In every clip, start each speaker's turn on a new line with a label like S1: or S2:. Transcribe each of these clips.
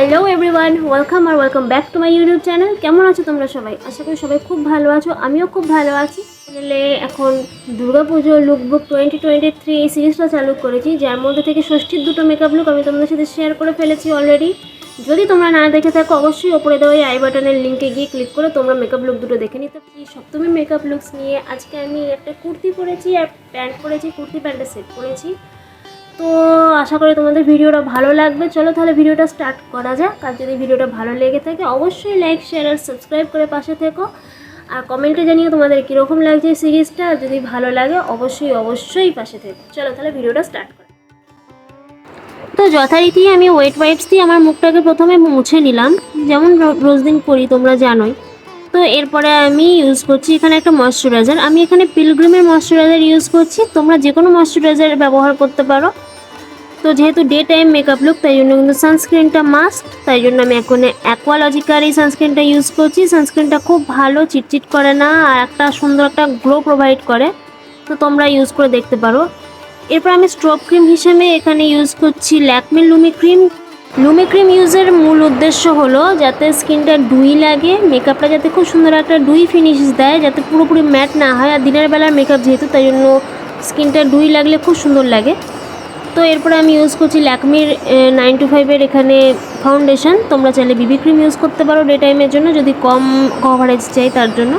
S1: Hello everyone, welcome back to my YouTube channel. কেমন আছো তোমরা সবাই? আশা করি সবাই খুব ভালো আছো, আমিও খুব ভালো আছি। চ্যানেলে এখন দুর্গাপুজো লুকবুক 2023 এই সিরিজটা চালু করেছি, যার মধ্যে থেকে ষষ্ঠীর দুটো মেকআপ লুক আমি তোমাদের সাথে শেয়ার করে ফেলেছি অলরেডি। যদি তোমরা না দেখে থাকো অবশ্যই ওপরে দেওয়া এই আই বাটনের লিঙ্কে গিয়ে ক্লিক করে তোমরা মেকআপ লুক দুটো দেখে নিতে পারি। সপ্তমী মেকআপ লুকস নিয়ে আজকে আমি একটা কুর্তি পরেছি আর প্যান্ট পরেছি, কুর্তি প্যান্টটা সেট করেছি। তো আশা করি তোমাদের ভিডিওটা ভালো লাগবে। চলো তাহলে ভিডিওটা স্টার্ট করা যাক। আর যদি ভিডিওটা ভালো লেগে থাকে অবশ্যই লাইক, শেয়ার আর সাবস্ক্রাইব করে পাশে থেকো। আর কমেন্টে জানিও তোমাদের কীরকম লাগছে এই সিরিজটা। যদি ভালো লাগে অবশ্যই পাশে থেকো। চলো তাহলে ভিডিওটা স্টার্ট করি। তো যথারীতি আমি ওয়েট ওয়াইপস দিয়ে আমার মুখটাকে প্রথমে মুছে নিলাম, যেমন রোজ দিন করি, তোমরা জানোই। তো এরপরে আমি ইউজ করছি এখানে একটা ময়শ্চারাইজার। আমি এখানে পিলগ্রিমের ময়শ্চারাইজার ইউজ করছি, তোমরা যে কোনো ময়শ্চারাইজার ব্যবহার করতে পারো। তো যেহেতু ডে টাইম মেকআপ লুক, তাই জন্য কিন্তু সানস্ক্রিনটা মাস্ট। তাই জন্য আমি এখন অ্যাকোয়ালজিকার এই সানস্ক্রিনটা ইউজ করছি। সানস্ক্রিনটা খুব ভালো, চিটচিট করে না আর একটা সুন্দর একটা গ্লো প্রোভাইড করে। তো তোমরা ইউজ করে দেখতে পারো। এরপর আমি স্ট্রোব ক্রিম হিসেবে এখানে ইউজ করছি ল্যাকমে লুমি ক্রিম। লুমি ক্রিম ইউজের মূল উদ্দেশ্য হলো যাতে স্কিনটা ডুই লাগে, মেকআপটা যাতে খুব সুন্দর একটা ডুই ফিনিশ দেয়, যাতে পুরোপুরি ম্যাট না হয়। আর দিনের বেলার মেকআপ যেহেতু, তাই জন্য স্কিনটা ডুই লাগলে খুব সুন্দর লাগে। তো এরপরে আমি ইউজ করছি ল্যাকমির 925-এর এখানে ফাউন্ডেশন। তোমরা চাইলে বিবি ক্রিম ইউজ করতে পারো ডে টাইমের জন্য, যদি কম কভারেজ চাই তার জন্য।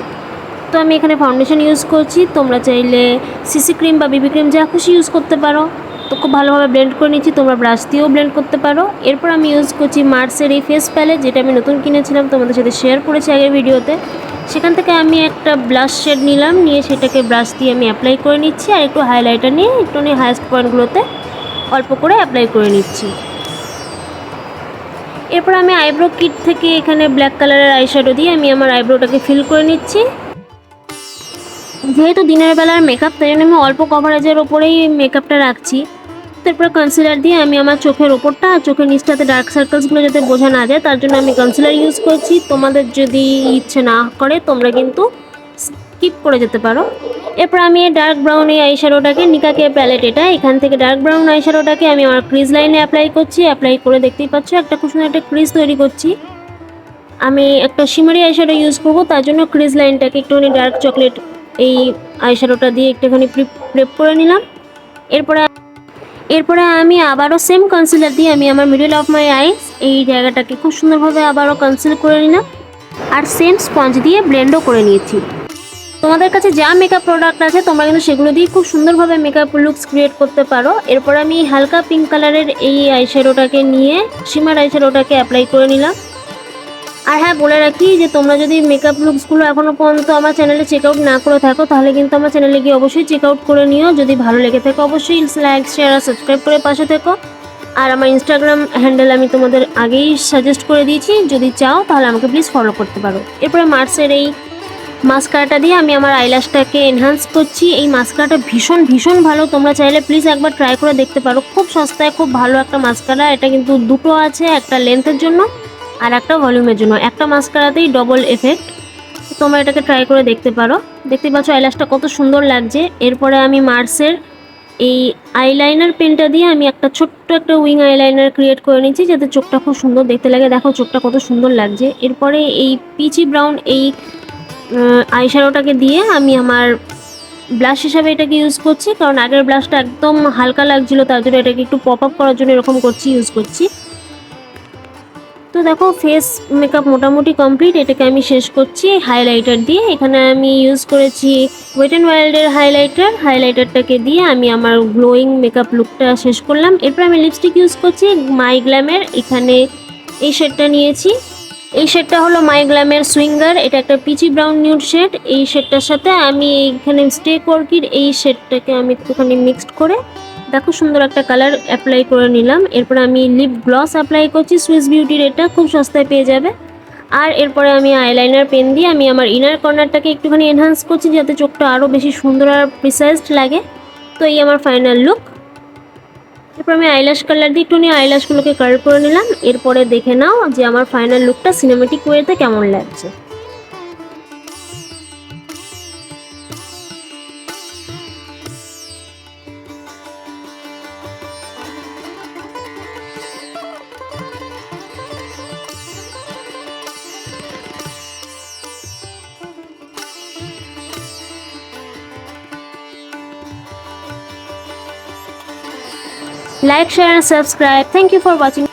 S1: তো আমি এখানে ফাউন্ডেশন ইউজ করছি, তোমরা চাইলে সিসি ক্রিম বা বিবি ক্রিম যা খুশি ইউজ করতে পারো। তো খুব ভালোভাবে ব্লেন্ড করে নিচ্ছি, তোমরা ব্রাশ দিয়েও ব্লেন্ড করতে পারো। এরপর আমি ইউজ করছি মার্সের এই ফেস প্যালেট, যেটা আমি নতুন কিনেছিলাম, তোমাদের সাথে শেয়ার করেছি আগের ভিডিওতে। সেখান থেকে আমি একটা ব্লাশ শেড নিলাম, নিয়ে সেটাকে ব্রাশ দিয়ে আমি অ্যাপ্লাই করে নিচ্ছি। আর একটু হাইলাইটার নিয়ে হাইয়েস্ট পয়েন্টগুলোতে অল্প করে অ্যাপ্লাই করে নিচ্ছি। এরপর আমি আইব্রো কিট থেকে এখানে ব্ল্যাক কালারের আইশ্যাডো দিয়ে আমি আমার আইব্রোটাকে ফিল করে নিচ্ছি। যেহেতু দিনের বেলার মেকআপ, তাই জন্য আমি অল্প কভারেজের ওপরেই মেকআপটা রাখছি। তারপর কনসিলার দিয়ে আমি আমার চোখের ওপরটা আর চোখের নিচটাতে ডার্ক সার্কেলসগুলো যাতে বোঝা না যায়, তার জন্য আমি কনসিলার ইউজ করছি। তোমাদের যদি ইচ্ছে না করে তোমরা কিন্তু স্কিপ করে যেতে পারো। এরপর আমি ডার্ক ব্রাউন এই আইশ্যাডোটাকে, নিকাকে প্যালেট এটা, এখান থেকে ডার্ক ব্রাউন আইশ্যাডোটাকে আমি আমার ক্রিজ লাইনে অ্যাপ্লাই করছি। অ্যাপ্লাই করে দেখতেই পাচ্ছ একটা খুব সুন্দর একটা ক্রিজ তৈরি করছি। আমি একটা শিমারি আইশ্যাডো ইউজ করবো, তার জন্য ক্রিজ লাইনটাকে একটুখানি ডার্ক চকলেট এই আইশ্যাডোটা দিয়ে একটুখানি প্রেপ করে নিলাম। এরপরে আমি আবারও সেম কনসিলার দিয়ে আমি আমার মিডল অফ মাই আইস এই জায়গাটাকে খুব সুন্দরভাবে আবারও কনসিল করে নিলাম। আর সেম স্পঞ্জ দিয়ে ব্লেন্ডও করে নিয়েছি। তোমাদের কাছে যা মেকআপ প্রোডাক্ট আছে তোমরা কিন্তু সেগুলো দিয়ে খুব সুন্দরভাবে মেকআপ লুকস ক্রিয়েট করতে পারো। এরপর আমি হালকা পিঙ্ক কালারের এই আইশ্যাডোটাকে নিয়ে শিমার আইশ্যাডোটাকে অ্যাপ্লাই করে নিলাম। আর হ্যাঁ, বলে রাখি যে তোমরা যদি মেকআপ লুকসগুলো এখনও পর্যন্ত আমার চ্যানেলে চেক আউট না করে থাকো, তাহলে কিন্তু আমার চ্যানেলে গিয়ে অবশ্যই চেক আউট করে নিও। যদি ভালো লেগে থাকে অবশ্যই লাইক, শেয়ার আর সাবস্ক্রাইব করে পাশে থেকো। আর আমার ইনস্টাগ্রাম হ্যান্ডেল আমি তোমাদের আগেই সাজেস্ট করে দিয়েছি, যদি চাও তাহলে আমাকে প্লিজ ফলো করতে পারো। এরপরে মার্সের এই মাস্কারাটা দিয়ে আমি আমার আইল্যাশটাকে এনহান্স করছি। এই মাস্কারাটা ভীষণ ভালো, তোমরা চাইলে প্লিজ একবার ট্রাই করে দেখতে পারো। খুব সস্তায় খুব ভালো একটা মাস্কারা। এটা কিন্তু দুটো আছে, একটা লেন্থের জন্য আর একটা ভলিউমের জন্য। একটা মাস্কারাতেই ডবল এফেক্ট। তোমরা এটাকে ট্রাই করে দেখতে পারো। দেখতে পাচ্ছ আইল্যাশটা কত সুন্দর লাগছে। এরপরে আমি মার্সের এই আইলাইনার পেনটা দিয়ে আমি একটা ছোট্ট একটা উইং আইলাইনার ক্রিয়েট করে নিচ্ছি, যাতে চোখটা খুব সুন্দর দেখতে লাগে। দেখো চোখটা কত সুন্দর লাগছে। এরপরে এই পিচি ব্রাউন এই আইশ্যাডোটাকে দিয়ে আমি আমার ব্লাশ হিসাবে এটাকে ইউজ করছি, কারণ আগের ব্লাশটা একদম হালকা লাগছিল, তার জন্য এটাকে একটু পপ আপ করার জন্য এরকম ইউজ করছি। তো দেখো ফেস মেকআপ মোটামুটি কমপ্লিট। এটাকে আমি শেষ করছি হাইলাইটার দিয়ে। এখানে আমি ইউজ করেছি ওয়েট অ্যান্ড ওয়াইল্ডের হাইলাইটারটাকে দিয়ে আমি আমার গ্লোয়িং মেকআপ লুকটা শেষ করলাম। এরপর আমি লিপস্টিক ইউজ করছি মাই গ্ল্যামের। এখানে এই শেডটা নিয়েছি। এই শেডটা হলো মাই গ্ল্যামের সুইঙ্গার। এটা একটা পিচি ব্রাউন নিউড শেড। এই শেডটার সাথে আমি এইখানে স্টে অর্কিড এই শেডটাকে আমি একটুখানি মিক্সড করে দেখো সুন্দর একটা কালার অ্যাপ্লাই করে নিলাম। এরপর আমি লিপ গ্লস অ্যাপ্লাই করছি সুইস বিউটির, এটা খুব সস্তায় পেয়ে যাবে। আর এরপরে আমি আইলাইনার পেন দিয়ে আমি আমার ইনার কর্নারটাকে একটুখানি এনহান্স করছি, যাতে চোখটা আরও বেশি সুন্দর আর প্রিসাইজড লাগে। তো এই আমার ফাইনাল লুক। এরপর আমি আইল্যাশ কালার দিয়ে একটুখানি আইল্যাশগুলোকে কার্ভ করে নিলাম। এরপরে দেখে নাও যে আমার ফাইনাল লুকটা সিনেমেটিক ওয়েতে কেমন লাগছে। Like, share and subscribe. Thank you for watching.